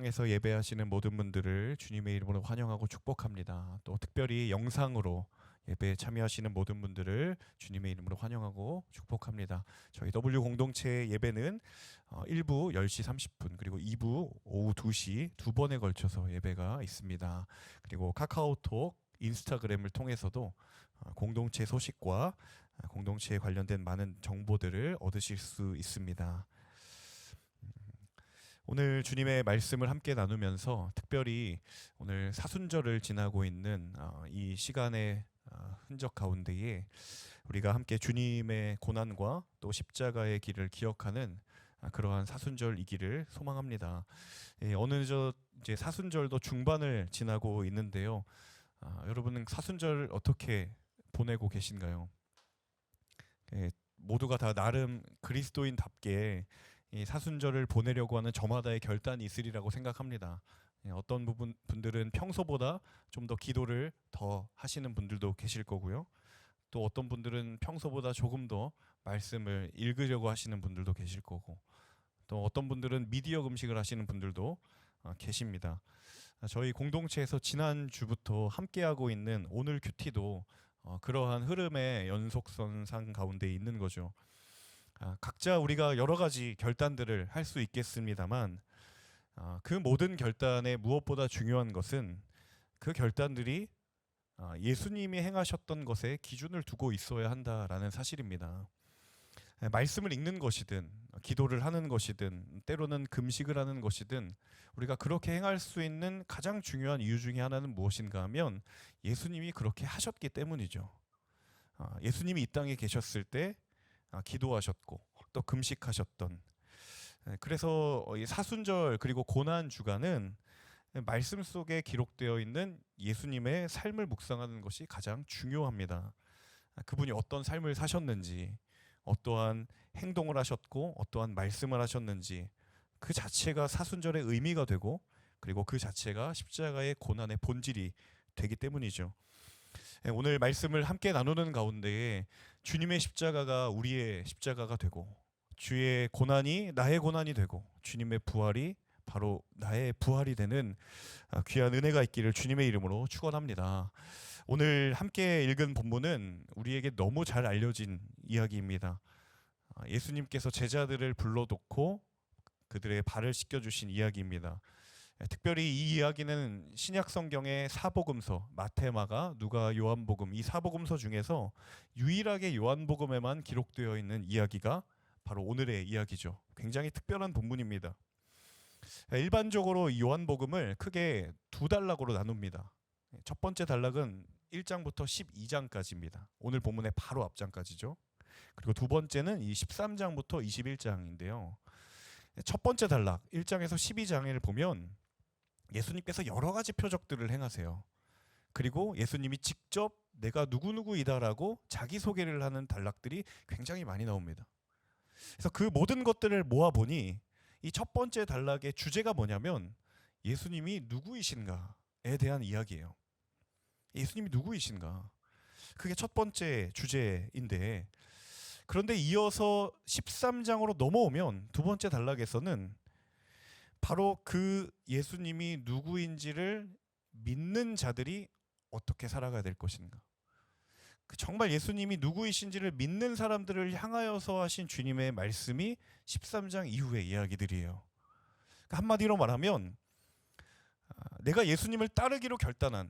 현장에서 예배하시는 모든 분들을 주님의 이름으로 환영하고 축복합니다. 또 특별히 영상으로 예배에 참여하시는 모든 분들을 주님의 이름으로 환영하고 축복합니다. 저희 W 공동체 예배는 1부 10시 30분 그리고 2부 오후 2시 두 번에 걸쳐서 예배가 있습니다. 그리고 카카오톡, 인스타그램을 통해서도 공동체 소식과 공동체에 관련된 많은 정보들을 얻으실 수 있습니다. 오늘 주님의 말씀을 함께 나누면서 특별히 오늘 사순절을 지나고 있는 이 시간의 흔적 가운데에 우리가 함께 주님의 고난과 또 십자가의 길을 기억하는 그러한 사순절이기를 소망합니다. 이제 사순절도 중반을 지나고 있는데요. 여러분은 사순절 어떻게 보내고 계신가요? 모두가 다 나름 그리스도인답게 이 사순절을 보내려고 하는 저마다의 결단이 있으리라고 생각합니다. 어떤 분들은 평소보다 좀 더 기도를 더 하시는 분들도 계실 거고요. 또 어떤 분들은 평소보다 조금 더 말씀을 읽으려고 하시는 분들도 계실 거고, 또 어떤 분들은 미디어 금식을 하시는 분들도 계십니다. 저희 공동체에서 지난주부터 함께하고 있는 오늘 큐티도 그러한 흐름의 연속선상 가운데 있는 거죠. 각자 우리가 여러 가지 결단들을 할 수 있겠습니다만 그 모든 결단에 무엇보다 중요한 것은 그 결단들이 예수님이 행하셨던 것에 기준을 두고 있어야 한다라는 사실입니다. 말씀을 읽는 것이든 기도를 하는 것이든 때로는 금식을 하는 것이든 우리가 그렇게 행할 수 있는 가장 중요한 이유 중에 하나는 무엇인가 하면 예수님이 그렇게 하셨기 때문이죠. 예수님이 이 땅에 계셨을 때 기도하셨고 또 금식하셨던, 그래서 이 사순절 그리고 고난 주간은 말씀 속에 기록되어 있는 예수님의 삶을 묵상하는 것이 가장 중요합니다. 그분이 어떤 삶을 사셨는지, 어떠한 행동을 하셨고 어떠한 말씀을 하셨는지 그 자체가 사순절의 의미가 되고, 그리고 그 자체가 십자가의 고난의 본질이 되기 때문이죠. 오늘 말씀을 함께 나누는 가운데에 주님의 십자가가 우리의 십자가가 되고, 주의 고난이 나의 고난이 되고, 주님의 부활이 바로 나의 부활이 되는 귀한 은혜가 있기를 주님의 이름으로 축원합니다. 오늘 함께 읽은 본문은 우리에게 너무 잘 알려진 이야기입니다. 예수님께서 제자들을 불러놓고 그들의 발을 씻겨주신 이야기입니다. 특별히 이 이야기는 신약 성경의 사복음서 마태, 마가, 누가, 요한복음 이 사복음서 중에서 유일하게 요한복음에만 기록되어 있는 이야기가 바로 오늘의 이야기죠. 굉장히 특별한 본문입니다. 일반적으로 요한복음을 크게 두 단락으로 나눕니다. 첫 번째 단락은 1장부터 12장까지입니다. 오늘 본문의 바로 앞장까지죠. 그리고 두 번째는 이 13장부터 21장인데요. 첫 번째 단락 1장에서 12장을 보면 예수님께서 여러 가지 표적들을 행하세요. 그리고 예수님이 직접 내가 누구누구이다라고 자기소개를 하는 단락들이 굉장히 많이 나옵니다. 그래서 그 모든 것들을 모아보니 이 첫 번째 단락의 주제가 뭐냐면 예수님이 누구이신가에 대한 이야기예요. 예수님이 누구이신가? 그게 첫 번째 주제인데, 그런데 이어서 13장으로 넘어오면 두 번째 단락에서는 바로 그 예수님이 누구인지를 믿는 자들이 어떻게 살아가야 될 것인가, 정말 예수님이 누구이신지를 믿는 사람들을 향하여서 하신 주님의 말씀이 13장 이후의 이야기들이에요. 그러니까 한마디로 말하면 내가 예수님을 따르기로 결단한,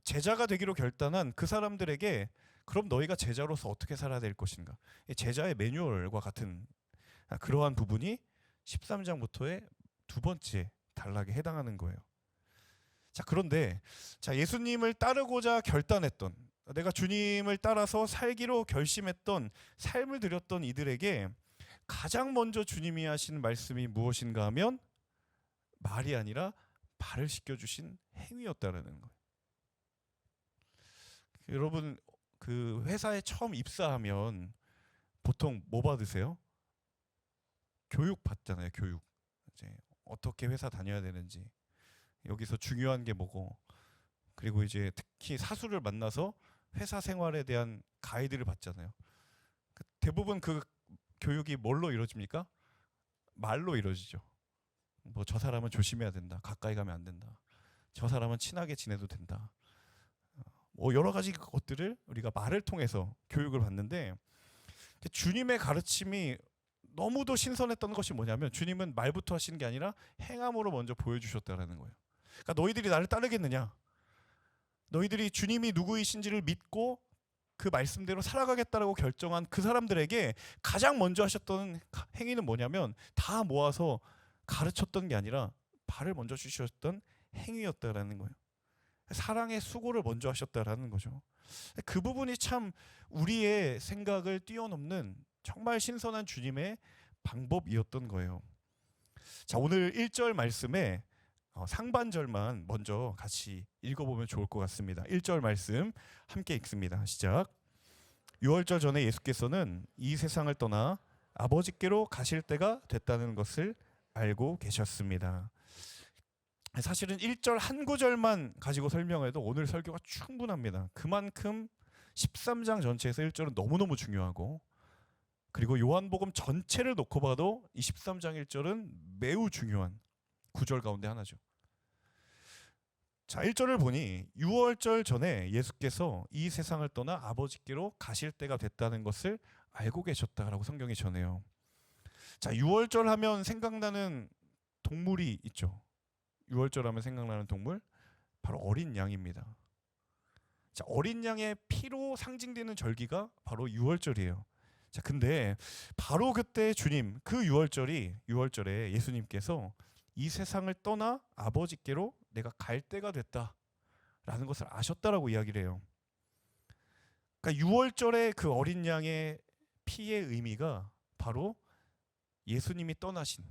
제자가 되기로 결단한 그 사람들에게 그럼 너희가 제자로서 어떻게 살아야 될 것인가, 제자의 매뉴얼과 같은 그러한 부분이 13장부터의 두 번째 단락에 해당하는 거예요. 자, 그런데 예수님을 따르고자 결단했던, 내가 주님을 따라서 살기로 결심했던, 삶을 들였던 이들에게 가장 먼저 주님이 하신 말씀이 무엇인가 하면 말이 아니라 발을 씻겨주신 행위였다라는 거예요. 여러분, 그 회사에 처음 입사하면 보통 뭐 받으세요? 교육 받잖아요. 교육. 이제 어떻게 회사 다녀야 되는지, 여기서 중요한 게 뭐고, 그리고 이제 특히 사수를 만나서 회사 생활에 대한 가이드를 받잖아요. 대부분 그 교육이 뭘로 이루어집니까? 말로 이루어지죠. 뭐 저 사람은 조심해야 된다. 가까이 가면 안 된다. 저 사람은 친하게 지내도 된다. 뭐 여러 가지 것들을 우리가 말을 통해서 교육을 받는데 주님의 가르침이 너무도 신선했던 것이 뭐냐면 주님은 말부터 하시는 게 아니라 행함으로 먼저 보여주셨다라는 거예요. 그러니까 너희들이 나를 따르겠느냐? 너희들이 주님이 누구이신지를 믿고 그 말씀대로 살아가겠다라고 결정한 그 사람들에게 가장 먼저 하셨던 행위는 뭐냐면 다 모아서 가르쳤던 게 아니라 발을 먼저 주셨던 행위였다라는 거예요. 사랑의 수고를 먼저 하셨다라는 거죠. 그 부분이 참 우리의 생각을 뛰어넘는 정말 신선한 주님의 방법이었던 거예요. 자, 오늘 1절 말씀에 상반절만 먼저 같이 읽어보면 좋을 것 같습니다. 1절 말씀 함께 읽습니다. 시작. 유월절 전에 예수께서는 이 세상을 떠나 아버지께로 가실 때가 됐다는 것을 알고 계셨습니다. 사실은 1절 한 구절만 가지고 설명해도 오늘 설교가 충분합니다. 그만큼 13장 전체에서 1절은 너무너무 중요하고 그리고 요한복음 전체를 놓고 봐도 이 13장 1절은 매우 중요한 구절 가운데 하나죠. 자, 1절을 보니 유월절 전에 예수께서 이 세상을 떠나 아버지께로 가실 때가 됐다는 것을 알고 계셨다라고 성경이 전해요. 자, 유월절 하면 생각나는 동물이 있죠. 유월절 하면 생각나는 동물 바로 어린 양입니다. 자, 어린 양의 피로 상징되는 절기가 바로 유월절이에요. 자, 근데 바로 그때 주님 그 유월절에 예수님께서 이 세상을 떠나 아버지께로 내가 갈 때가 됐다라는 것을 아셨다라고 이야기를 해요. 그러니까 유월절의 그 어린 양의 피의 의미가 바로 예수님이 떠나신,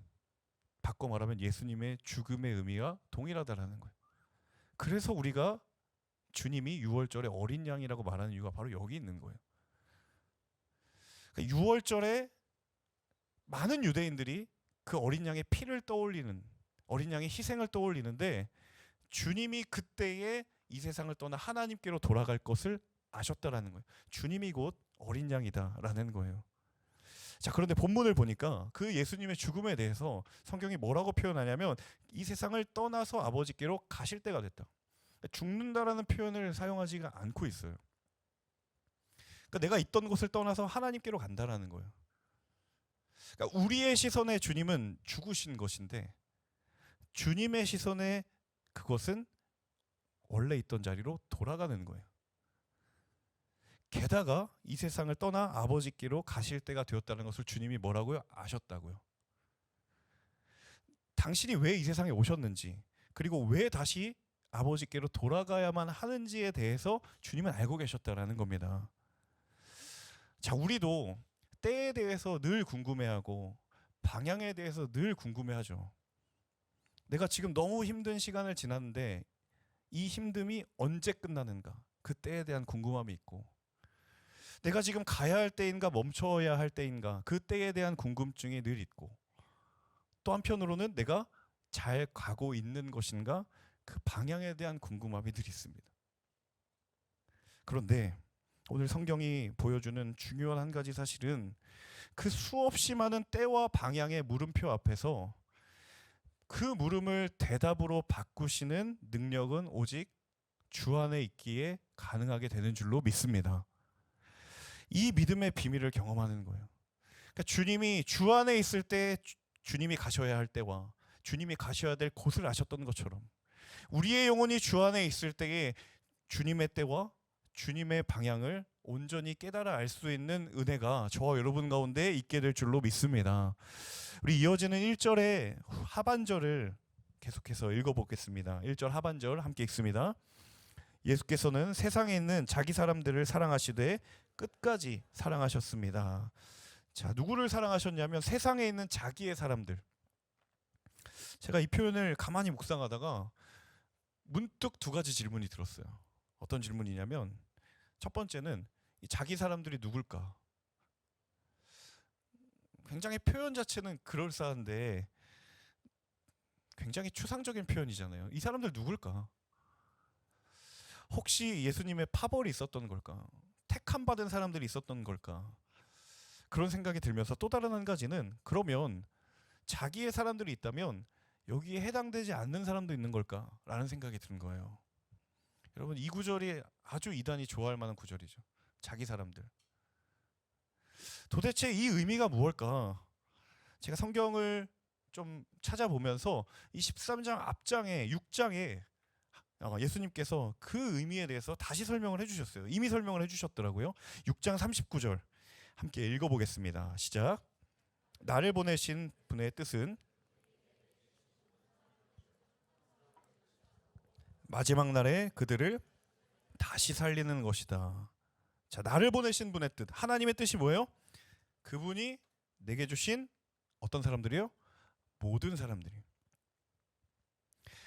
바꿔 말하면 예수님의 죽음의 의미와 동일하다라는 거예요. 그래서 우리가 주님이 유월절에 어린 양이라고 말하는 이유가 바로 여기 있는 거예요. 그러니까 유월절에 많은 유대인들이 그 어린 양의 피를 떠올리는, 어린 양의 희생을 떠올리는데 주님이 그때에 이 세상을 떠나 하나님께로 돌아갈 것을 아셨다라는 거예요. 주님이 곧 어린 양이다라는 거예요. 자, 그런데 본문을 보니까 그 예수님의 죽음에 대해서 성경이 뭐라고 표현하냐면 이 세상을 떠나서 아버지께로 가실 때가 됐다. 죽는다라는 표현을 사용하지가 않고 있어요. 그러니까 내가 있던 곳을 떠나서 하나님께로 간다라는 거예요. 그러니까 우리의 시선에 주님은 죽으신 것인데 주님의 시선에 그것은 원래 있던 자리로 돌아가는 거예요. 게다가 이 세상을 떠나 아버지께로 가실 때가 되었다는 것을 주님이 뭐라고요? 아셨다고요. 당신이 왜 이 세상에 오셨는지 그리고 왜 다시 아버지께로 돌아가야만 하는지에 대해서 주님은 알고 계셨다라는 겁니다. 자, 우리도 때에 대해서 늘 궁금해하고 방향에 대해서 늘 궁금해하죠. 내가 지금 너무 힘든 시간을 지났는데 이 힘듦이 언제 끝나는가? 그 때에 대한 궁금함이 있고 내가 지금 가야 할 때인가 멈춰야 할 때인가 그 때에 대한 궁금증이 늘 있고 또 한편으로는 내가 잘 가고 있는 것인가 그 방향에 대한 궁금함이 늘 있습니다. 그런데 오늘 성경이 보여주는 중요한 한 가지 사실은 그 수없이 많은 때와 방향의 물음표 앞에서 그 물음을 대답으로 바꾸시는 능력은 오직 주 안에 있기에 가능하게 되는 줄로 믿습니다. 이 믿음의 비밀을 경험하는 거예요. 그러니까 주님이 주 안에 있을 때 주님이 가셔야 할 때와 주님이 가셔야 될 곳을 아셨던 것처럼 우리의 영혼이 주 안에 있을 때에 주님의 때와 주님의 방향을 온전히 깨달아 알 수 있는 은혜가 저와 여러분 가운데 있게 될 줄로 믿습니다. 우리 이어지는 1절의 하반절을 계속해서 읽어보겠습니다. 1절 하반절 함께 읽습니다. 예수께서는 세상에 있는 자기 사람들을 사랑하시되 끝까지 사랑하셨습니다. 자, 누구를 사랑하셨냐면 세상에 있는 자기의 사람들. 제가 이 표현을 가만히 묵상하다가 문득 두 가지 질문이 들었어요. 어떤 질문이냐면 첫 번째는 자기 사람들이 누굴까? 굉장히 표현 자체는 그럴싸한데 굉장히 추상적인 표현이잖아요. 이 사람들 누굴까? 혹시 예수님의 파벌이 있었던 걸까? 택함 받은 사람들이 있었던 걸까? 그런 생각이 들면서 또 다른 한 가지는 그러면 자기의 사람들이 있다면 여기에 해당되지 않는 사람도 있는 걸까라는 생각이 드는 거예요. 여러분, 이 구절이 아주 이단이 좋아할 만한 구절이죠. 자기 사람들. 도대체 이 의미가 무엇일까? 제가 성경을 좀 찾아보면서 이 13장 앞장에 6장에 예수님께서 그 의미에 대해서 다시 설명을 해주셨어요. 이미 설명을 해주셨더라고요. 6장 39절 함께 읽어보겠습니다. 시작. 나를 보내신 분의 뜻은 마지막 날에 그들을 다시 살리는 것이다. 자, 나를 보내신 분의 뜻, 하나님의 뜻이 뭐예요? 그분이 내게 주신 어떤 사람들이요? 모든 사람들이.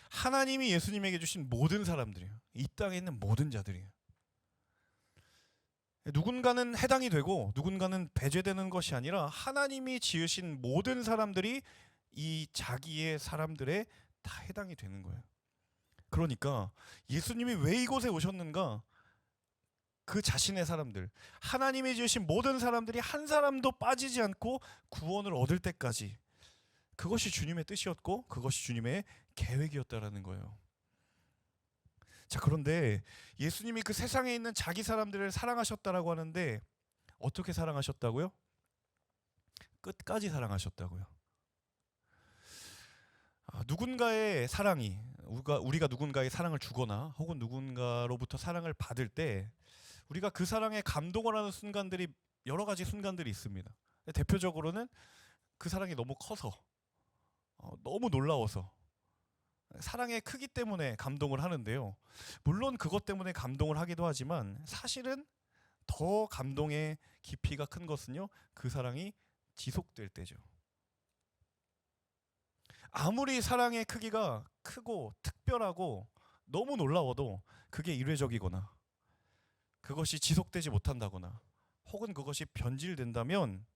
하나님이 예수님에게 주신 모든 사람들이에요. 이 땅에 있는 모든 자들이에요. 누군가는 해당이 되고 누군가는 배제되는 것이 아니라 하나님이 지으신 모든 사람들이 이 자기의 사람들에 다 해당이 되는 거예요. 그러니까 예수님이 왜 이곳에 오셨는가? 그 자신의 사람들, 하나님이 지으신 모든 사람들이 한 사람도 빠지지 않고 구원을 얻을 때까지, 그것이 주님의 뜻이었고 그것이 주님의 계획이었다라는 거예요. 자, 그런데 예수님이 그 세상에 있는 자기 사람들을 사랑하셨다라고 하는데 어떻게 사랑하셨다고요? 끝까지 사랑하셨다고요. 누군가의 사랑이, 우리가 누군가의 사랑을 주거나 혹은 누군가로부터 사랑을 받을 때 우리가 그 사랑에 감동을 하는 순간들이 여러 가지 순간들이 있습니다. 대표적으로는 그 사랑이 너무 커서, 너무 놀라워서, 사랑의 크기 때문에 감동을 하는데요. 물론 그것 때문에 감동을 하기도 하지만 사실은 더 감동의 깊이가 큰 것은요, 그 사랑이 지속될 때죠. 아무리 사랑의 크기가 크고 특별하고 너무 놀라워도 그게 일회적이거나 그것이 지속되지 못한다거나 혹은 그것이 변질된다면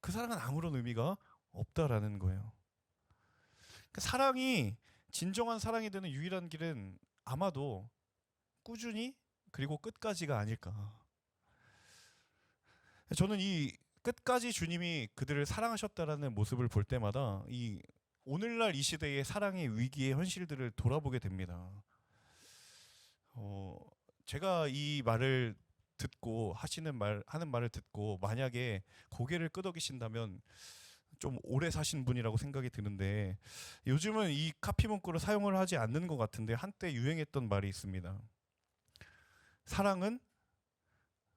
그 사랑은 아무런 의미가 없다라는 거예요. 사랑이 진정한 사랑이 되는 유일한 길은 아마도 꾸준히 그리고 끝까지가 아닐까. 저는 이 끝까지 주님이 그들을 사랑하셨다라는 모습을 볼 때마다 이 오늘날 이 시대의 사랑의 위기의 현실들을 돌아보게 됩니다. 제가 이 말을 듣고 하는 말을 듣고 만약에 고개를 끄덕이신다면 좀 오래 사신 분이라고 생각이 드는데, 요즘은 이 카피 문구를 사용을 하지 않는 것 같은데 한때 유행했던 말이 있습니다. 사랑은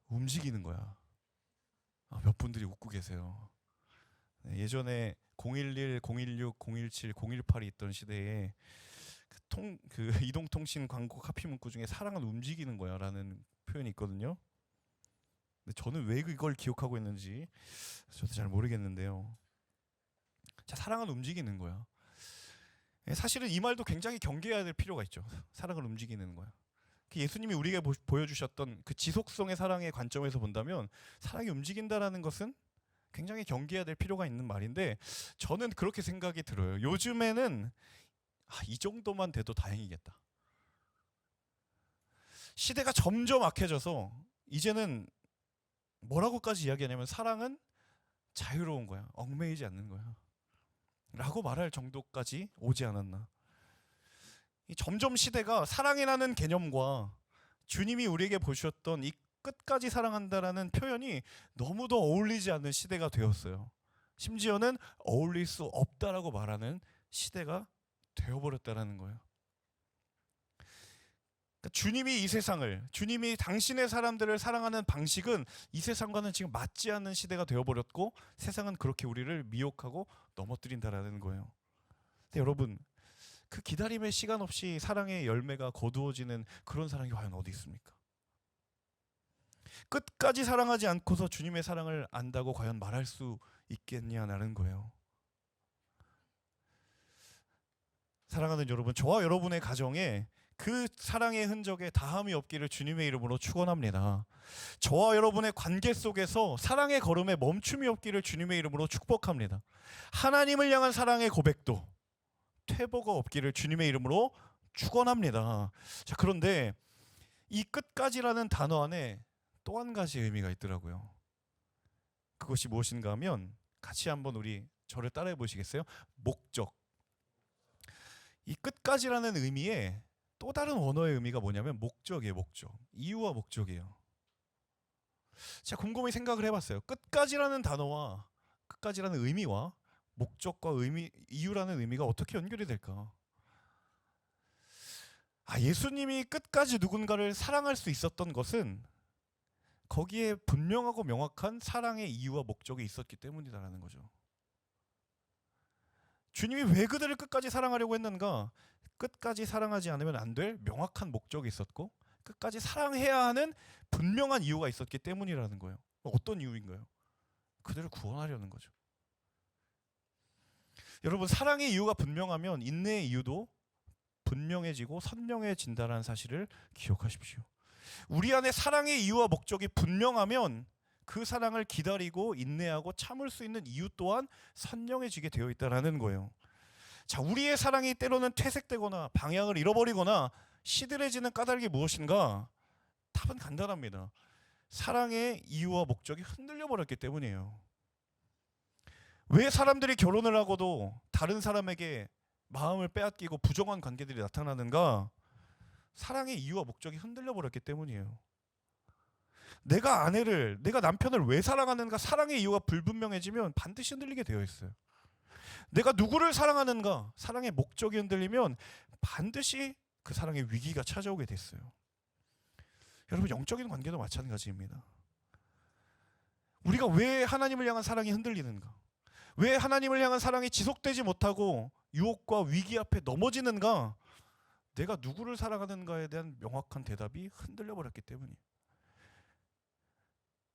움직이는 거야. 몇 분들이 웃고 계세요. 예전에 011, 016, 017, 018이 있던 시대에 그 이동통신 광고 카피 문구 중에 사랑은 움직이는 거야 라는 표현이 있거든요. 근데 저는 왜 이걸 기억하고 있는지 저도 잘 모르겠는데요. 자, 사랑은 움직이는 거야. 사실은 이 말도 굉장히 경계해야 될 필요가 있죠. 사랑을 움직이는 거야. 예수님이 우리에게 보여주셨던 그 지속성의 사랑의 관점에서 본다면 사랑이 움직인다라는 것은 굉장히 경계해야 될 필요가 있는 말인데, 저는 그렇게 생각이 들어요. 요즘에는 이 정도만 돼도 다행이겠다. 시대가 점점 악해져서 이제는 뭐라고까지 이야기하냐면 사랑은 자유로운 거야. 얽매이지 않는 거야. 라고 말할 정도까지 오지 않았나. 점점 시대가 사랑이라는 개념과 주님이 우리에게 보셨던 이 끝까지 사랑한다라는 표현이 너무도 어울리지 않는 시대가 되었어요. 심지어는 어울릴 수 없다라고 말하는 시대가 되어버렸다라는 거예요. 그러니까 주님이 당신의 사람들을 사랑하는 방식은 이 세상과는 지금 맞지 않는 시대가 되어버렸고, 세상은 그렇게 우리를 미혹하고 넘어뜨린다라는 거예요. 근데 여러분, 그 기다림의 시간 없이 사랑의 열매가 거두어지는 그런 사랑이 과연 어디 있습니까? 끝까지 사랑하지 않고서 주님의 사랑을 안다고 과연 말할 수 있겠냐라는 거예요. 사랑하는 여러분, 저와 여러분의 가정에 그 사랑의 흔적에 다함이 없기를 주님의 이름으로 축원합니다. 저와 여러분의 관계 속에서 사랑의 걸음에 멈춤이 없기를 주님의 이름으로 축복합니다. 하나님을 향한 사랑의 고백도 퇴보가 없기를 주님의 이름으로 축원합니다. 자, 그런데 이 끝까지라는 단어 안에 또 한 가지 의미가 있더라고요. 그것이 무엇인가 하면 같이 한번 저를 따라해 보시겠어요? 목적. 이 끝까지라는 의미에 또 다른 원어의 의미가 뭐냐면 목적이에요. 목적. 이유와 목적이에요. 제가 곰곰이 생각을 해봤어요. 끝까지라는 단어와 끝까지라는 의미와 목적과 이유라는 의미가 어떻게 연결이 될까? 예수님이 끝까지 누군가를 사랑할 수 있었던 것은 거기에 분명하고 명확한 사랑의 이유와 목적이 있었기 때문이다라는 거죠. 주님이 왜 그들을 끝까지 사랑하려고 했는가? 끝까지 사랑하지 않으면 안 될 명확한 목적이 있었고 끝까지 사랑해야 하는 분명한 이유가 있었기 때문이라는 거예요. 어떤 이유인가요? 그들을 구원하려는 거죠. 여러분, 사랑의 이유가 분명하면 인내의 이유도 분명해지고 선명해진다는 사실을 기억하십시오. 우리 안에 사랑의 이유와 목적이 분명하면 그 사랑을 기다리고 인내하고 참을 수 있는 이유 또한 선명해지게 되어 있다는 거예요. 자, 우리의 사랑이 때로는 퇴색되거나 방향을 잃어버리거나 시들해지는 까닭이 무엇인가? 답은 간단합니다. 사랑의 이유와 목적이 흔들려 버렸기 때문이에요. 왜 사람들이 결혼을 하고도 다른 사람에게 마음을 빼앗기고 부정한 관계들이 나타나는가? 사랑의 이유와 목적이 흔들려 버렸기 때문이에요. 내가 남편을 왜 사랑하는가? 사랑의 이유가 불분명해지면 반드시 흔들리게 되어 있어요. 내가 누구를 사랑하는가? 사랑의 목적이 흔들리면 반드시 그 사랑의 위기가 찾아오게 됐어요. 여러분, 영적인 관계도 마찬가지입니다. 우리가 왜 하나님을 향한 사랑이 흔들리는가? 왜 하나님을 향한 사랑이 지속되지 못하고 유혹과 위기 앞에 넘어지는가? 내가 누구를 사랑하는가에 대한 명확한 대답이 흔들려 버렸기 때문이에요.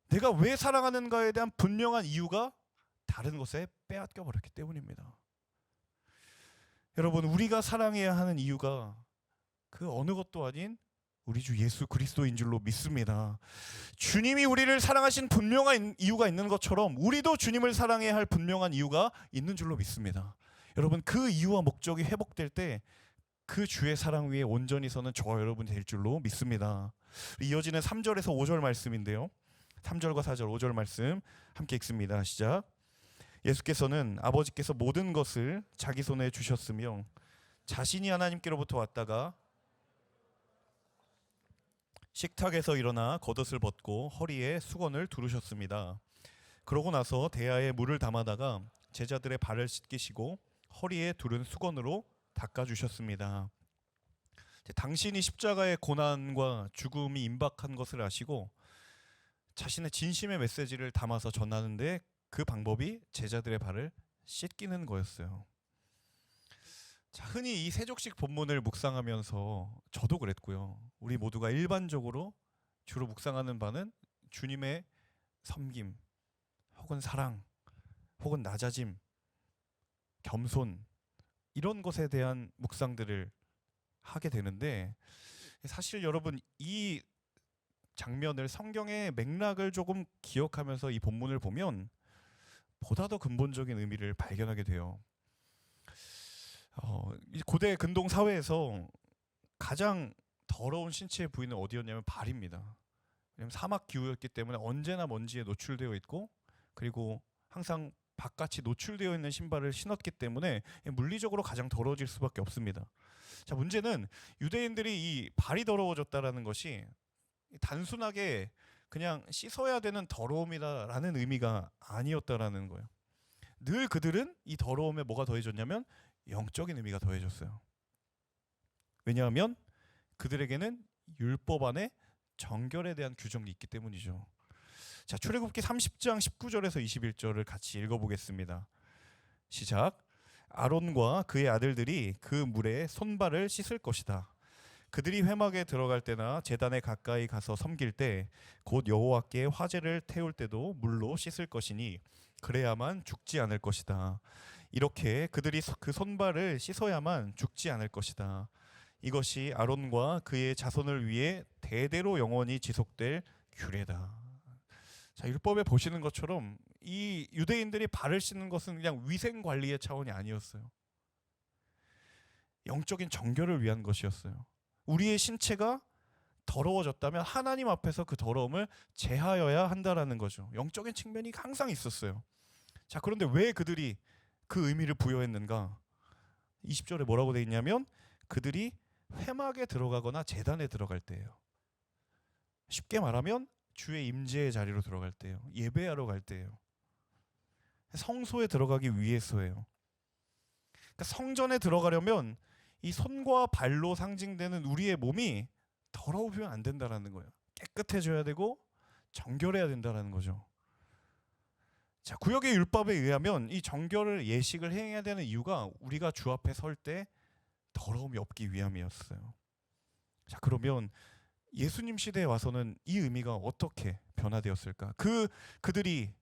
내가 왜 사랑하는가에 대한 분명한 이유가 다른 것에 빼앗겨 버렸기 때문입니다. 여러분, 우리가 사랑해야 하는 이유가 그 어느 것도 아닌 우리 주 예수 그리스도인 줄로 믿습니다. 주님이 우리를 사랑하신 분명한 이유가 있는 것처럼 우리도 주님을 사랑해야 할 분명한 이유가 있는 줄로 믿습니다. 여러분, 그 이유와 목적이 회복될 때 그 주의 사랑 위에 온전히 서는 저와 여러분이 될 줄로 믿습니다. 이어지는 3절에서 5절 말씀인데요. 3절과 4절 5절 말씀 함께 읽습니다. 시작. 예수께서는 아버지께서 모든 것을 자기 손에 주셨으며 자신이 하나님께로부터 왔다가 식탁에서 일어나 겉옷을 벗고 허리에 수건을 두르셨습니다. 그러고 나서 대야에 물을 담아다가 제자들의 발을 씻기시고 허리에 두른 수건으로 닦아주셨습니다. 당신이 십자가의 고난과 죽음이 임박한 것을 아시고 자신의 진심의 메시지를 담아서 전하는데 그 방법이 제자들의 발을 씻기는 거였어요. 자, 흔히 이 세족식 본문을 묵상하면서 저도 그랬고요. 우리 모두가 일반적으로 주로 묵상하는 바는 주님의 섬김, 혹은 사랑, 혹은 낮아짐, 겸손 이런 것에 대한 묵상들을 하게 되는데 사실 여러분 이 장면을 성경의 맥락을 조금 기억하면서 이 본문을 보면 보다 더 근본적인 의미를 발견하게 돼요. 이 고대 근동 사회에서 가장 더러운 신체의 부위는 어디였냐면 발입니다. 왜냐하면 사막 기후였기 때문에 언제나 먼지에 노출되어 있고 그리고 항상 바깥이 노출되어 있는 신발을 신었기 때문에 물리적으로 가장 더러워질 수밖에 없습니다. 자, 문제는 유대인들이 이 발이 더러워졌다라는 것이 단순하게 그냥 씻어야 되는 더러움이다라는 의미가 아니었다라는 거예요. 늘 그들은 이 더러움에 뭐가 더해졌냐면 영적인 의미가 더해졌어요. 왜냐하면 그들에게는 율법 안에 정결에 대한 규정이 있기 때문이죠. 자, 출애굽기 30장 19절에서 21절을 같이 읽어보겠습니다. 시작. 아론과 그의 아들들이 그 물에 손발을 씻을 것이다. 그들이 회막에 들어갈 때나 제단에 가까이 가서 섬길 때 곧 여호와께 화제를 태울 때도 물로 씻을 것이니 그래야만 죽지 않을 것이다. 이렇게 그들이 그 손발을 씻어야만 죽지 않을 것이다. 이것이 아론과 그의 자손을 위해 대대로 영원히 지속될 규례다. 자, 율법에 보시는 것처럼 이 유대인들이 발을 씻는 것은 그냥 위생 관리의 차원이 아니었어요. 영적인 정결을 위한 것이었어요. 우리의 신체가 더러워졌다면 하나님 앞에서 그 더러움을 제하여야 한다라는 거죠. 영적인 측면이 항상 있었어요. 자, 그런데 왜 그들이 그 의미를 부여했는가? 20절에 뭐라고 돼 있냐면 그들이 회막에 들어가거나 제단에 들어갈 때예요. 쉽게 말하면 주의 임재의 자리로 들어갈 때예요. 예배하러 갈 때예요. 성소에 들어가기 위해서예요. 그러니까 성전에 들어가려면 이 손과 발로 상징되는 우리의 몸이 더러우면 안 된다라는 거예요. 깨끗해져야 되고 정결해야 된다라는 거죠. 자, 구약의 율법에 의하면 이 정결을 예식을 행해야 되는 이유가 우리가 주 앞에 설 때 더러움이 없기 위함이었어요. 자, 그러면 예수님 시대에 와서는 이 의미가 어떻게 변화되었을까? 그들이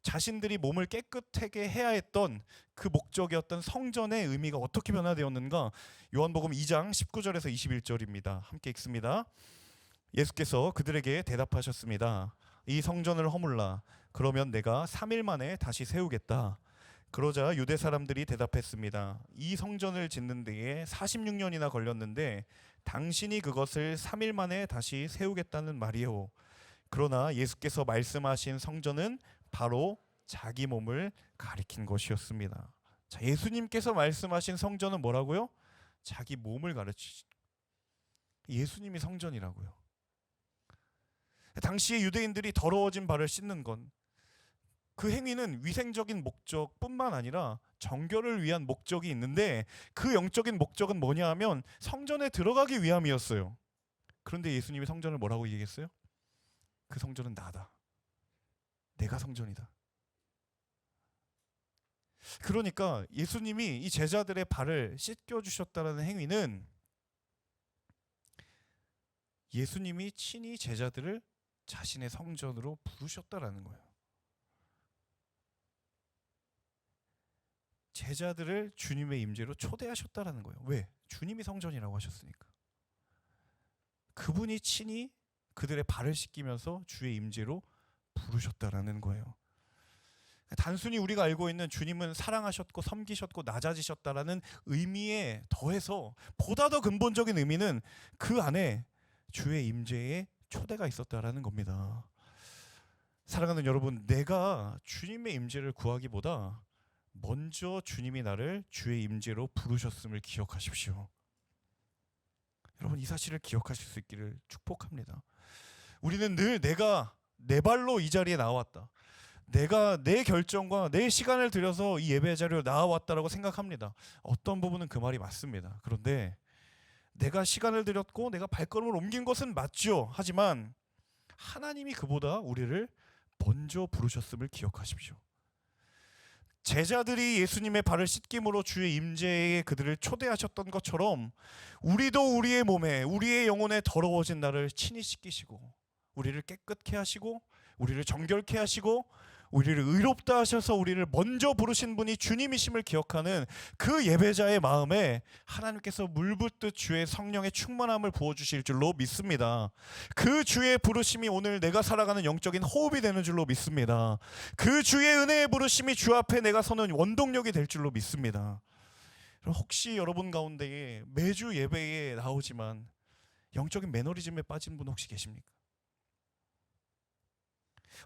자신들이 몸을 깨끗하게 해야 했던 그 목적이었던 성전의 의미가 어떻게 변화되었는가? 요한복음 2장 19절에서 21절입니다. 함께 읽습니다. 예수께서 그들에게 대답하셨습니다. 이 성전을 허물라. 그러면 내가 3일 만에 다시 세우겠다. 그러자 유대 사람들이 대답했습니다. 이 성전을 짓는 데에 46년이나 걸렸는데 당신이 그것을 3일 만에 다시 세우겠다는 말이요. 그러나 예수께서 말씀하신 성전은 바로 자기 몸을 가리킨 것이었습니다. 자, 예수님께서 말씀하신 성전은 뭐라고요? 자기 몸을 가르치시. 예수님이 성전이라고요. 당시에 유대인들이 더러워진 발을 씻는 건 그 행위는 위생적인 목적뿐만 아니라 정결을 위한 목적이 있는데 그 영적인 목적은 뭐냐 하면 성전에 들어가기 위함이었어요. 그런데 예수님이 성전을 뭐라고 얘기했어요? 그 성전은 나다. 내가 성전이다. 그러니까 예수님이 이 제자들의 발을 씻겨주셨다는 행위는 예수님이 친히 제자들을 자신의 성전으로 부르셨다라는 거예요. 제자들을 주님의 임재로 초대하셨다라는 거예요. 왜? 주님이 성전이라고 하셨으니까. 그분이 친히 그들의 발을 씻기면서 주의 임재로 부르셨다라는 거예요. 단순히 우리가 알고 있는 주님은 사랑하셨고 섬기셨고 낮아지셨다라는 의미에 더해서 보다 더 근본적인 의미는 그 안에 주의 임재에 초대가 있었다라는 겁니다. 사랑하는 여러분, 내가 주님의 임재를 구하기보다 먼저 주님이 나를 주의 임재로 부르셨음을 기억하십시오. 여러분, 이 사실을 기억하실 수 있기를 축복합니다. 우리는 늘 내가 내 발로 이 자리에 나왔다. 내가 내 결정과 내 시간을 들여서 이 예배 자리로 나와왔다라고 생각합니다. 어떤 부분은 그 말이 맞습니다. 그런데 내가 시간을 들였고 내가 발걸음을 옮긴 것은 맞죠. 하지만 하나님이 그보다 우리를 먼저 부르셨음을 기억하십시오. 제자들이 예수님의 발을 씻김으로 주의 임재에 그들을 초대하셨던 것처럼 우리도 우리의 몸에 우리의 영혼에 더러워진 나를 친히 씻기시고 우리를 깨끗게 하시고 우리를 정결케 하시고 우리를 의롭다 하셔서 우리를 먼저 부르신 분이 주님이심을 기억하는 그 예배자의 마음에 하나님께서 물붓듯 주의 성령의 충만함을 부어주실 줄로 믿습니다. 그 주의 부르심이 오늘 내가 살아가는 영적인 호흡이 되는 줄로 믿습니다. 그 주의 은혜의 부르심이 주 앞에 내가 서는 원동력이 될 줄로 믿습니다. 혹시 여러분 가운데에 매주 예배에 나오지만 영적인 매너리즘에 빠진 분 혹시 계십니까?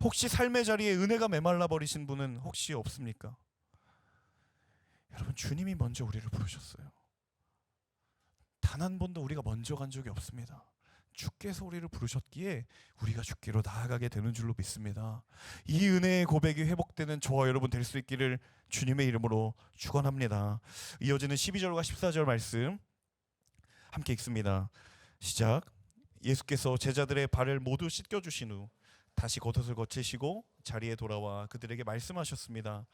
혹시 삶의 자리에 은혜가 메말라 버리신 분은 혹시 없습니까? 여러분, 주님이 먼저 우리를 부르셨어요. 단 한 번도 우리가 먼저 간 적이 없습니다. 주께서 우리를 부르셨기에 우리가 주께로 나아가게 되는 줄로 믿습니다. 이 은혜의 고백이 회복되는 저와 여러분 될 수 있기를 주님의 이름으로 축원합니다. 이어지는 12절과 14절 말씀 함께 읽습니다. 시작. 예수께서 제자들의 발을 모두 씻겨주신 후 다시 겉옷을 거치시고 자리에 돌아와 그들에게 말씀하셨습니다.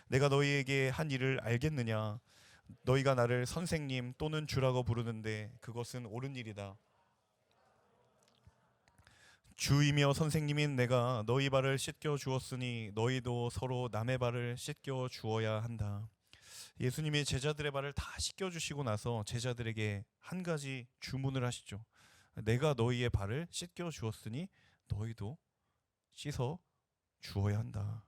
내가 너희에게 한 일을 알겠느냐? 너희가 나를 선생님 또는 주라고 부르는데 그것은 옳은 일이다. 주이며 선생님인 내가 너희 발을 씻겨 주었으니 너희도 서로 남의 발을 씻겨 주어야 한다. 예수님이 제자들의 발을 다 씻겨 주시고 나서 제자들에게 한 가지 주문을 하시죠. 내가 너희의 발을 씻겨 주었으니 너희도 씻어 주어야 한다.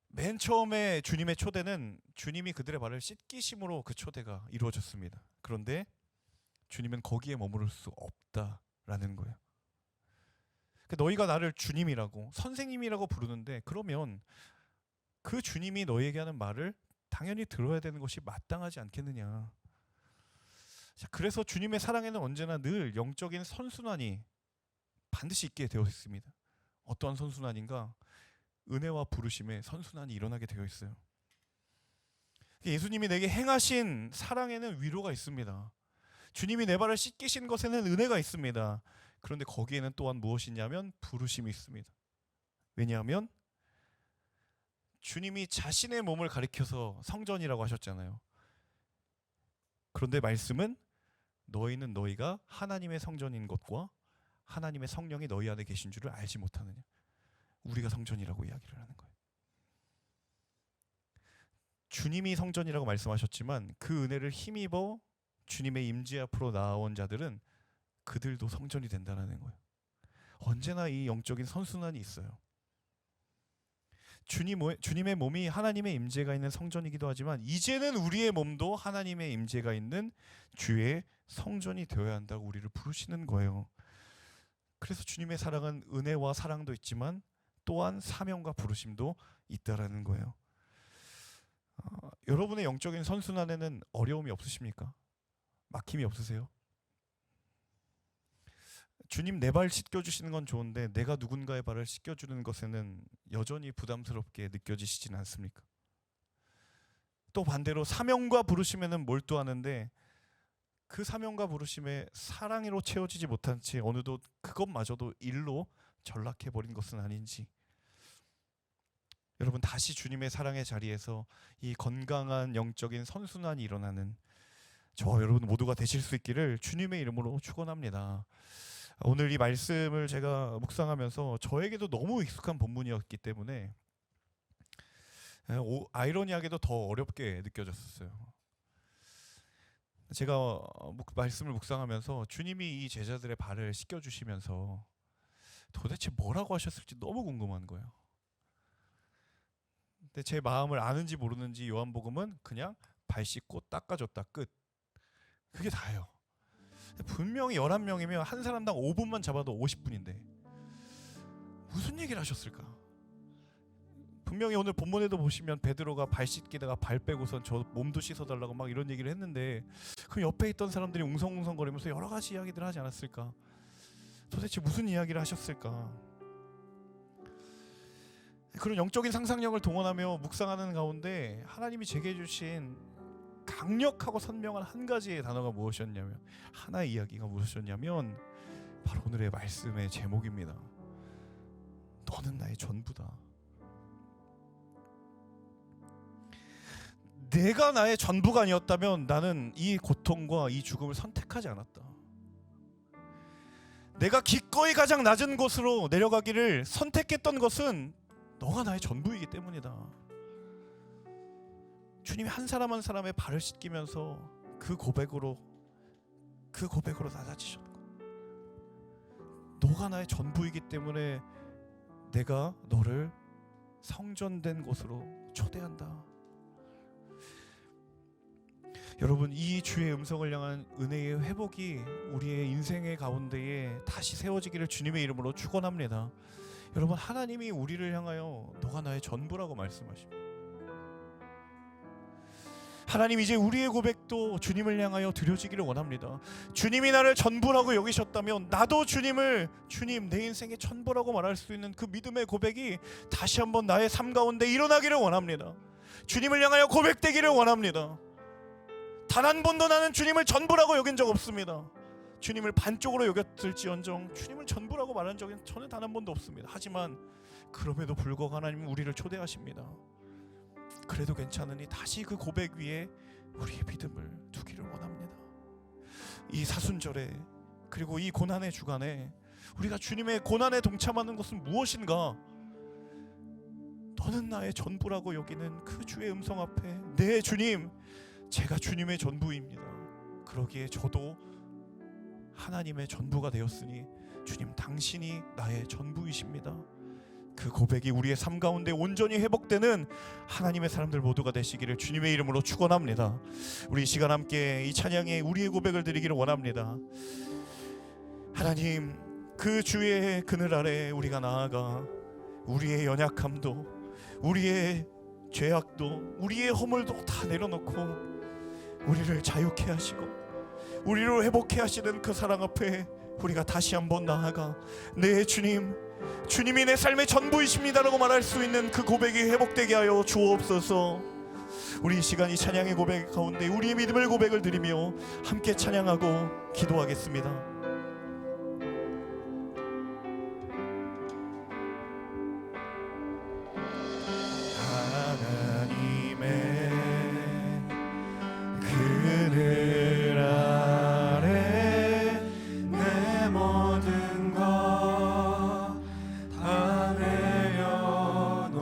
맨 처음에 주님의 초대는 주님이 그들의 발을 씻기심으로 그 초대가 이루어졌습니다. 그런데 주님은 거기에 머무를 수 없다라는 거예요. 너희가 나를 주님이라고 선생님이라고 부르는데 그러면 그 주님이 너희에게 하는 말을 당연히 들어야 되는 것이 마땅하지 않겠느냐. 자, 그래서 주님의 사랑에는 언제나 늘 영적인 선순환이 반드시 있게 되어 있습니다. 어떠한 선순환인가? 은혜와 부르심의 선순환이 일어나게 되어 있어요. 예수님이 내게 행하신 사랑에는 위로가 있습니다. 주님이 내 발을 씻기신 것에는 은혜가 있습니다. 그런데 거기에는 또한 무엇이냐면 부르심이 있습니다. 왜냐하면 주님이 자신의 몸을 가리켜서 성전이라고 하셨잖아요. 그런데 말씀은 너희는 너희가 하나님의 성전인 것과 하나님의 성령이 너희 안에 계신 줄을 알지 못하느냐. 우리가 성전이라고 이야기를 하는 거예요. 주님이 성전이라고 말씀하셨지만 그 은혜를 힘입어 주님의 임재 앞으로 나아온 자들은 그들도 성전이 된다는 거예요. 언제나 이 영적인 선순환이 있어요. 주님의 몸이 하나님의 임재가 있는 성전이기도 하지만 이제는 우리의 몸도 하나님의 임재가 있는 주의 성전이 되어야 한다고 우리를 부르시는 거예요. 그래서 주님의 사랑은 은혜와 사랑도 있지만 또한 사명과 부르심도 있다라는 거예요. 여러분의 영적인 선순환에는 어려움이 없으십니까? 막힘이 없으세요? 주님 내 발 씻겨주시는 건 좋은데 내가 누군가의 발을 씻겨주는 것에는 여전히 부담스럽게 느껴지시진 않습니까? 또 반대로 사명과 부르심에는 몰두하는데 그 사명과 부르심에 사랑으로 채워지지 못한 채 어느덧 그것마저도 일로 전락해버린 것은 아닌지, 여러분 다시 주님의 사랑의 자리에서 이 건강한 영적인 선순환이 일어나는 저와 여러분 모두가 되실 수 있기를 주님의 이름으로 축원합니다. 오늘 이 말씀을 제가 묵상하면서 저에게도 너무 익숙한 본문이었기 때문에 아이러니하게도 더 어렵게 느껴졌었어요. 제가 말씀을 묵상하면서 주님이 이 제자들의 발을 씻겨주시면서 도대체 뭐라고 하셨을지 너무 궁금한 거예요. 근데 제 마음을 아는지 모르는지 요한복음은 그냥 발 씻고 닦아줬다 끝. 그게 다예요. 분명히 11명이면 한 사람당 5분만 잡아도 50분인데 무슨 얘기를 하셨을까? 분명히 오늘 본문에도 보시면 베드로가 발 씻기다가 발 빼고선 저 몸도 씻어달라고 막 이런 얘기를 했는데 그 옆에 있던 사람들이 웅성웅성거리면서 여러 가지 이야기들을 하지 않았을까? 도대체 무슨 이야기를 하셨을까? 그런 영적인 상상력을 동원하며 묵상하는 가운데 하나님이 제게 주신 강력하고 선명한 한 가지의 단어가 무엇이었냐면, 하나의 이야기가 무엇이었냐면 바로 오늘의 말씀의 제목입니다. 너는 나의 전부다. 내가 나의 전부가 아니었다면 나는 이 고통과 이 죽음을 선택하지 않았다. 내가 기꺼이 가장 낮은 곳으로 내려가기를 선택했던 것은 너가 나의 전부이기 때문이다. 주님이 한 사람 한 사람의 발을 씻기면서 그 고백으로 낮아지셨고, 너가 나의 전부이기 때문에 내가 너를 성전된 곳으로 초대한다. 여러분, 이 주의 음성을 향한 은혜의 회복이 우리의 인생의 가운데에 다시 세워지기를 주님의 이름으로 축원합니다. 여러분, 하나님이 우리를 향하여 너가 나의 전부라고 말씀하십니다. 하나님 이제 우리의 고백도 주님을 향하여 드려지기를 원합니다. 주님이 나를 전부라고 여기셨다면 나도 주님 내 인생의 전부라고 말할 수 있는 그 믿음의 고백이 다시 한번 나의 삶 가운데 일어나기를 원합니다. 주님을 향하여 고백되기를 원합니다. 단 한 번도 나는 주님을 전부라고 여긴 적 없습니다. 주님을 반쪽으로 여겼을지언정 주님을 전부라고 말한 적은 저는 단 한 번도 없습니다. 하지만 그럼에도 불구하고 하나님은 우리를 초대하십니다. 그래도 괜찮으니 다시 그 고백 위에 우리의 믿음을 두기를 원합니다. 이 사순절에 그리고 이 고난의 주간에 우리가 주님의 고난에 동참하는 것은 무엇인가? 너는 나의 전부라고 여기는 그 주의 음성 앞에 네 주님, 제가 주님의 전부입니다. 그러기에 저도 하나님의 전부가 되었으니 주님 당신이 나의 전부이십니다. 그 고백이 우리의 삶 가운데 온전히 회복되는 하나님의 사람들 모두가 되시기를 주님의 이름으로 축원합니다. 우리 이 시간 함께 이 찬양에 우리의 고백을 드리기를 원합니다. 하나님, 그 주의 그늘 아래 우리가 나아가 우리의 연약함도 우리의 죄악도 우리의 허물도 다 내려놓고 우리를 자유케 하시고 우리를 회복케 하시는 그 사랑 앞에 우리가 다시 한번 나아가 네 주님, 주님이 내 삶의 전부이십니다라고 말할 수 있는 그 고백이 회복되게 하여 주옵소서. 우리 이 시간 이 찬양의 고백 가운데 우리의 믿음의 고백을 드리며 함께 찬양하고 기도하겠습니다. 그늘 아래 내 모든 것 다 내려놓고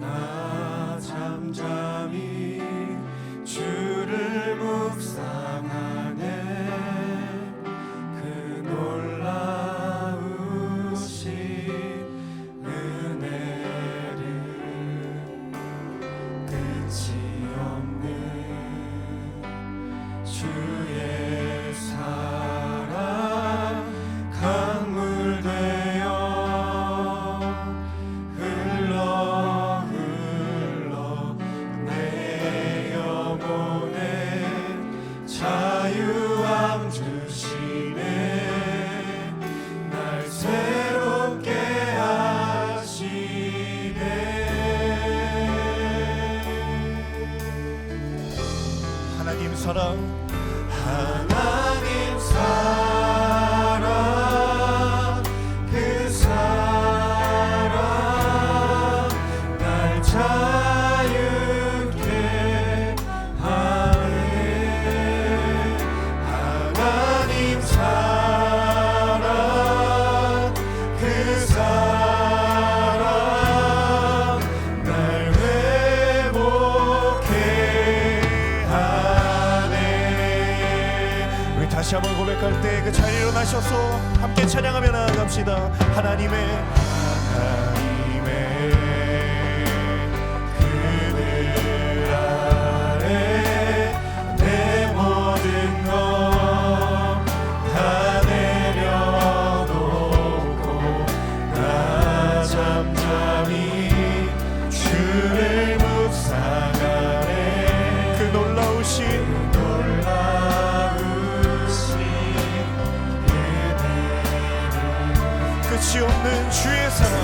나 잠잠히 주를 묵상하네. 그 놀라우신 은혜를 끝이 주의 사랑 강물 되어 흘러 내 영혼에 자유함 주시네. 날 새롭게 하시네. 하나님 사랑, 하나님 사랑, 그 사랑 날 자유케 하네. 하나님 사랑, 그 사랑 날 회복케 하네. 우리 다시 한번 고백할 때 그 자리에 일어나셔서 함께 찬양하며 나아갑시다. 하나님의 그늘 아래 내 모든 것 다 내려놓고 나 잠잠히 주를 묵상하네. 그 놀라우신 끝이 없는 주의 사랑,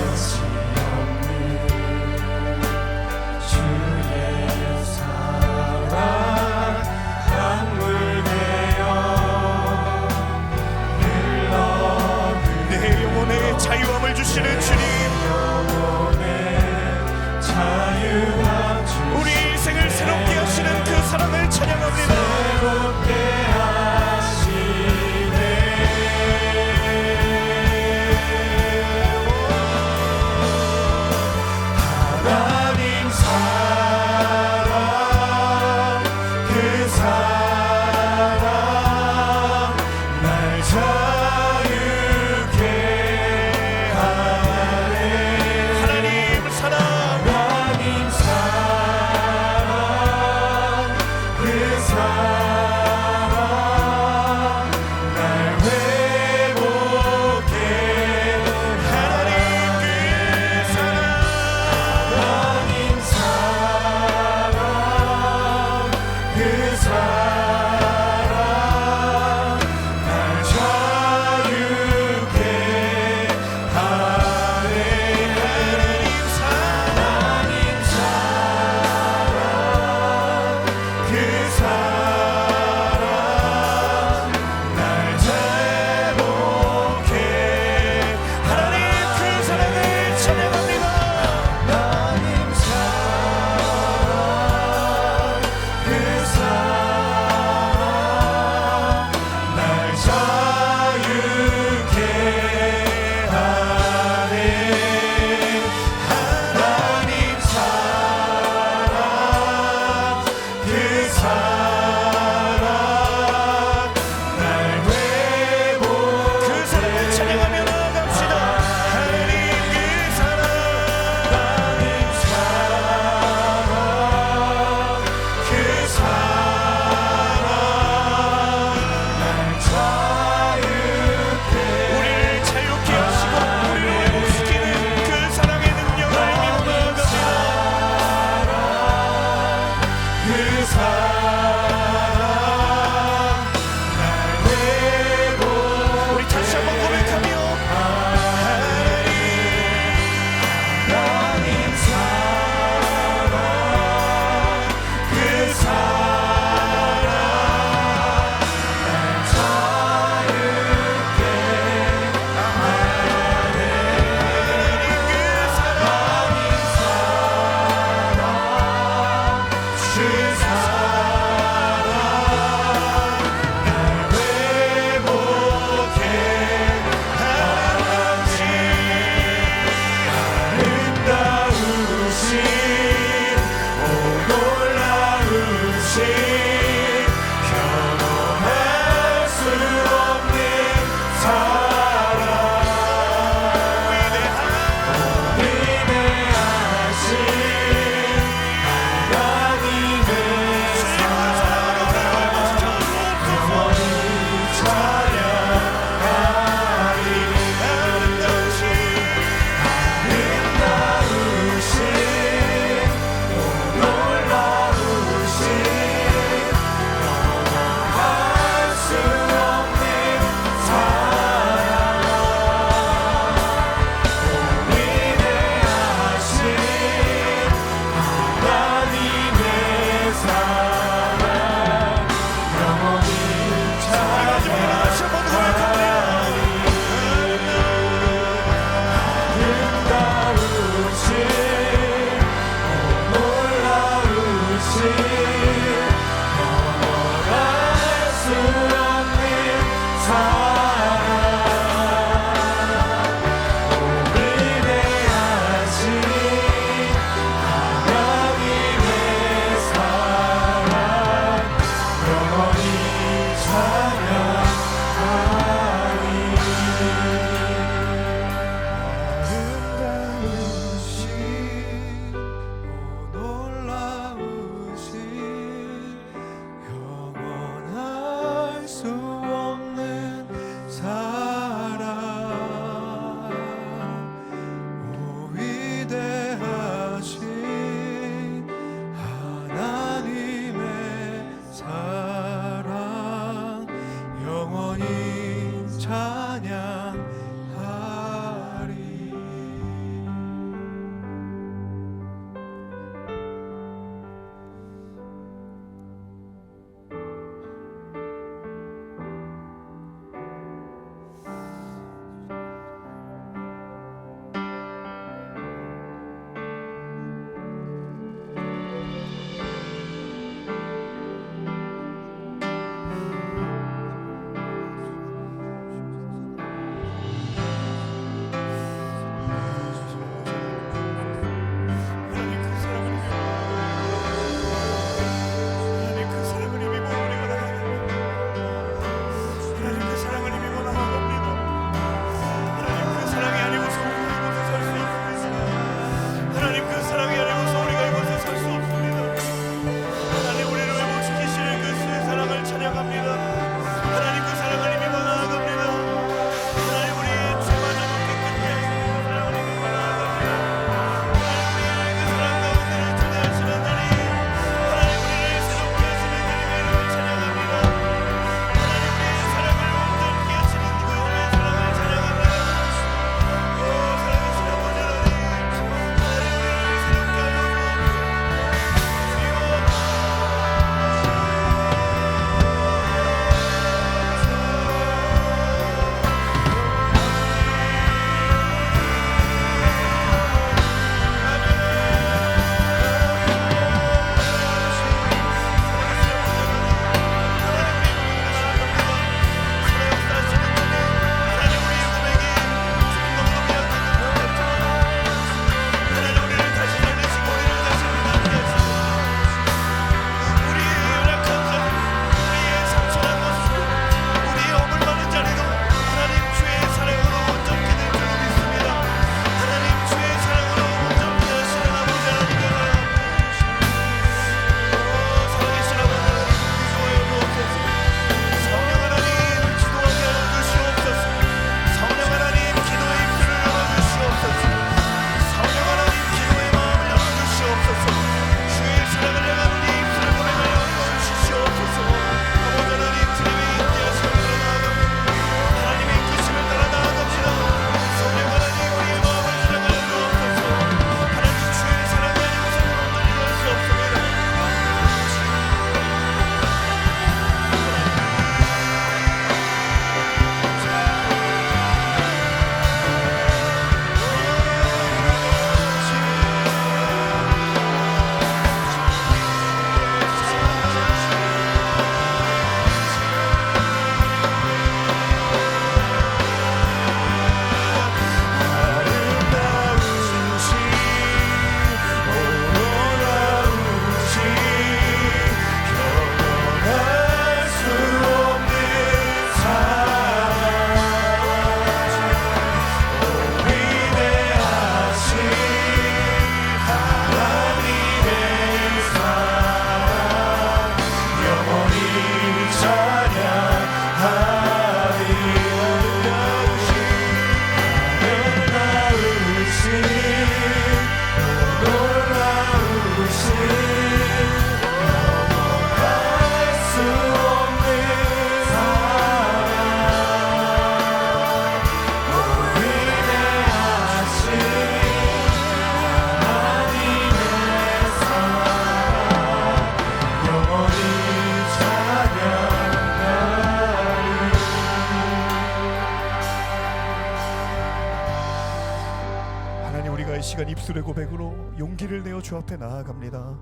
시간 입술의 고백으로 용기를 내어 주 앞에 나아갑니다.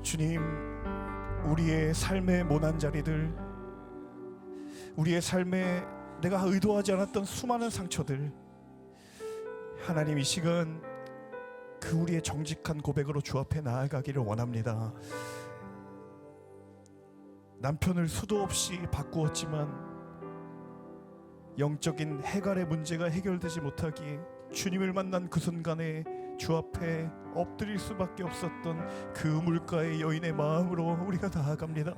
주님, 우리의 삶의 모난 자리들, 우리의 삶에 내가 의도하지 않았던 수많은 상처들, 하나님 이 시간 그 우리의 정직한 고백으로 주 앞에 나아가기를 원합니다. 남편을 수도 없이 바꾸었지만 영적인 해갈의 문제가 해결되지 못하기에 주님을 만난 그 순간에 주 앞에 엎드릴 수밖에 없었던 그 우물가의 여인의 마음으로 우리가 나아갑니다.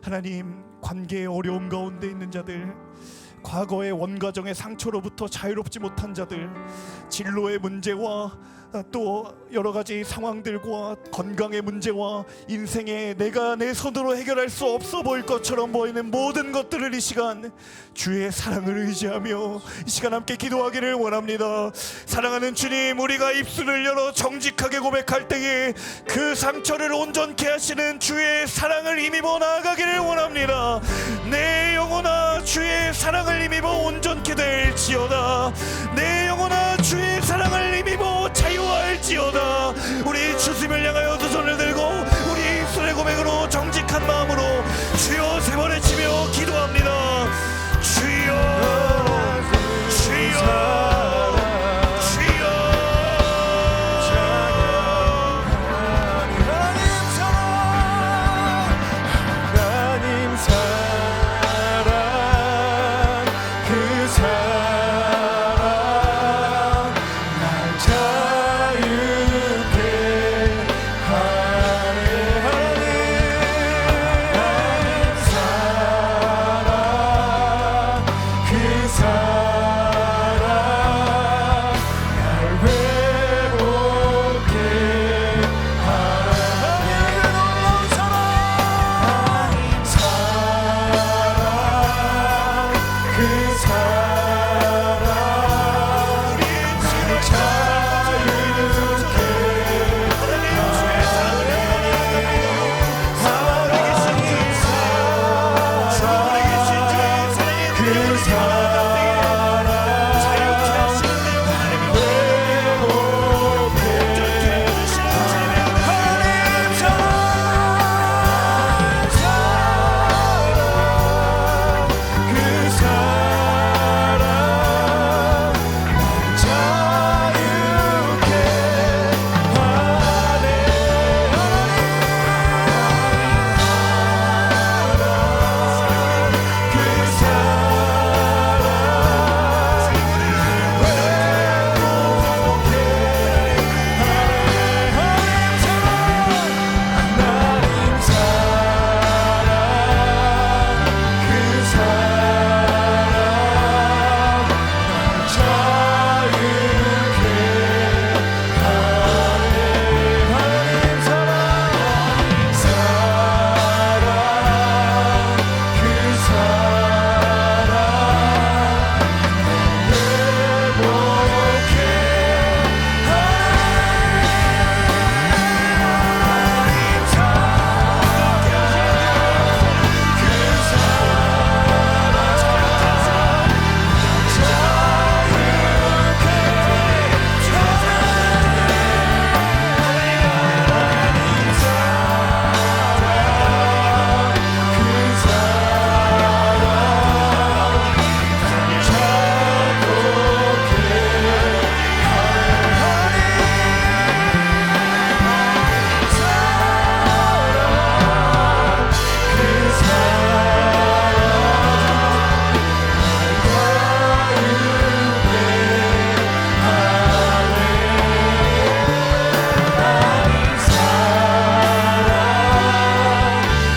하나님, 관계의 어려움 가운데 있는 자들, 과거의 원가정의 상처로부터 자유롭지 못한 자들, 진로의 문제와 또 여러 가지 상황들과 건강의 문제와 인생에 내가 내 손으로 해결할 수 없어 보일 것처럼 보이는 모든 것들을 이 시간 주의 사랑을 의지하며 이 시간 함께 기도하기를 원합니다. 사랑하는 주님, 우리가 입술을 열어 정직하게 고백할 때에 그 상처를 온전케 하시는 주의 사랑을 힘입어 나아가기를 원합니다. 내 영혼아 주의 사랑을 힘입어 온전케 될지어다. 내 영혼아 주의 사랑을 힘입어 자유할지어다. 우리 주님을 향하여 두 손을 들고 우리 입술의 고백으로 정직한 마음으로 주여 세 번 외치며 기도합니다. 주여 주여 주여. 하나님 사랑 그 사랑 날 자유케 하네. 하나님 사랑 그 사랑 날 회복해 하나님 놀라운 사랑 그 사랑 우리 주를 자유케 하나님 주의 사랑을 그 사랑 자유케 하시는 하나님 회복해 하나님 사랑 그 사랑 자유케 하네.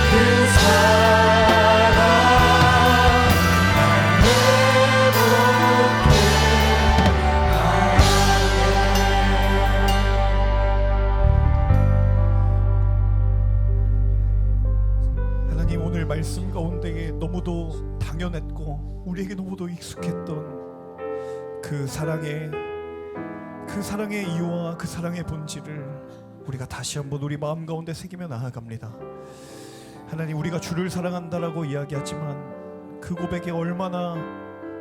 그 하나님, 오늘 말씀 가운데에 너무도 당연했고 우리에게 너무도 익숙했던 그 사랑의 이유와 그 사랑의 본질을 우리가 다시 한번 우리 마음 가운데 새기며 나아갑니다. 하나님, 우리가 주를 사랑한다라고 이야기하지만 그 고백이 얼마나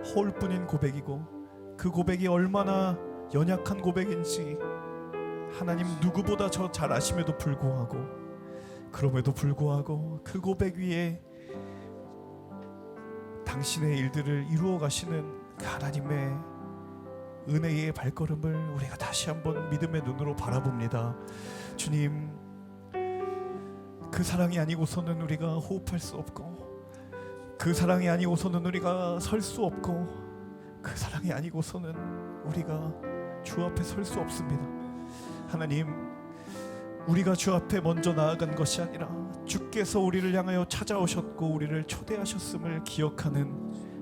허울뿐인 고백이고 그 고백이 얼마나 연약한 고백인지 하나님 누구보다 저 잘 아심에도 불구하고, 그럼에도 불구하고 그 고백 위에 당신의 일들을 이루어 가시는 그 하나님의 은혜의 발걸음을 우리가 다시 한번 믿음의 눈으로 바라봅니다. 주님, 그 사랑이 아니고서는 우리가 호흡할 수 없고, 그 사랑이 아니고서는 우리가 설 수 없고, 그 사랑이 아니고서는 우리가 주 앞에 설 수 없습니다. 하나님, 우리가 주 앞에 먼저 나아간 것이 아니라 주께서 우리를 향하여 찾아오셨고 우리를 초대하셨음을 기억하는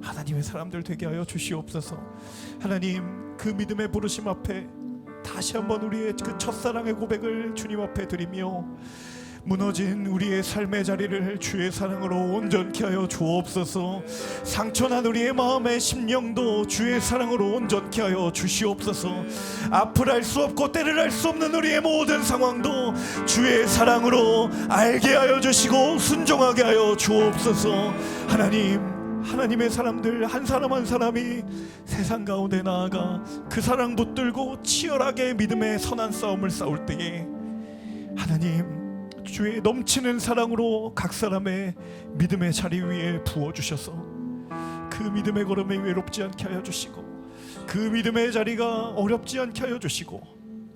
하나님의 사람들 되게 하여 주시옵소서. 하나님, 그 믿음의 부르심 앞에 다시 한번 우리의 그 첫사랑의 고백을 주님 앞에 드리며 무너진 우리의 삶의 자리를 주의 사랑으로 온전케 하여 주옵소서. 상처난 우리의 마음의 심령도 주의 사랑으로 온전케 하여 주시옵소서. 앞을 알 수 없고 때를 알 수 없는 우리의 모든 상황도 주의 사랑으로 알게 하여 주시고 순종하게 하여 주옵소서. 하나님, 하나님의 사람들 한 사람 한 사람이 세상 가운데 나아가 그 사랑 붙들고 치열하게 믿음의 선한 싸움을 싸울 때에 하나님, 주의 넘치는 사랑으로 각 사람의 믿음의 자리 위에 부어주셔서 그 믿음의 걸음에 외롭지 않게 하여 주시고, 그 믿음의 자리가 어렵지 않게 하여 주시고,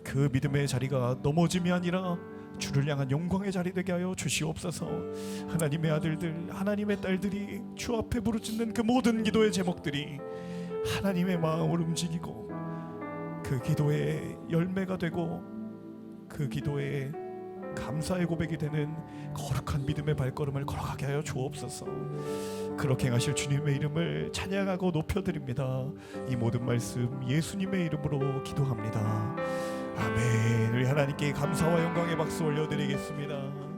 그 믿음의 자리가 넘어짐이 아니라 주를 향한 영광의 자리 되게 하여 주시옵소서. 하나님의 아들들, 하나님의 딸들이 주 앞에 부르짖는 그 모든 기도의 제목들이 하나님의 마음을 움직이고 그 기도의 열매가 되고 그 기도의 감사의 고백이 되는 거룩한 믿음의 발걸음을 걸어가게 하여 주옵소서. 그렇게 행하실 주님의 이름을 찬양하고 높여드립니다. 이 모든 말씀 예수님의 이름으로 기도합니다. 아멘. 우리 하나님께 감사와 영광의 박수 올려드리겠습니다.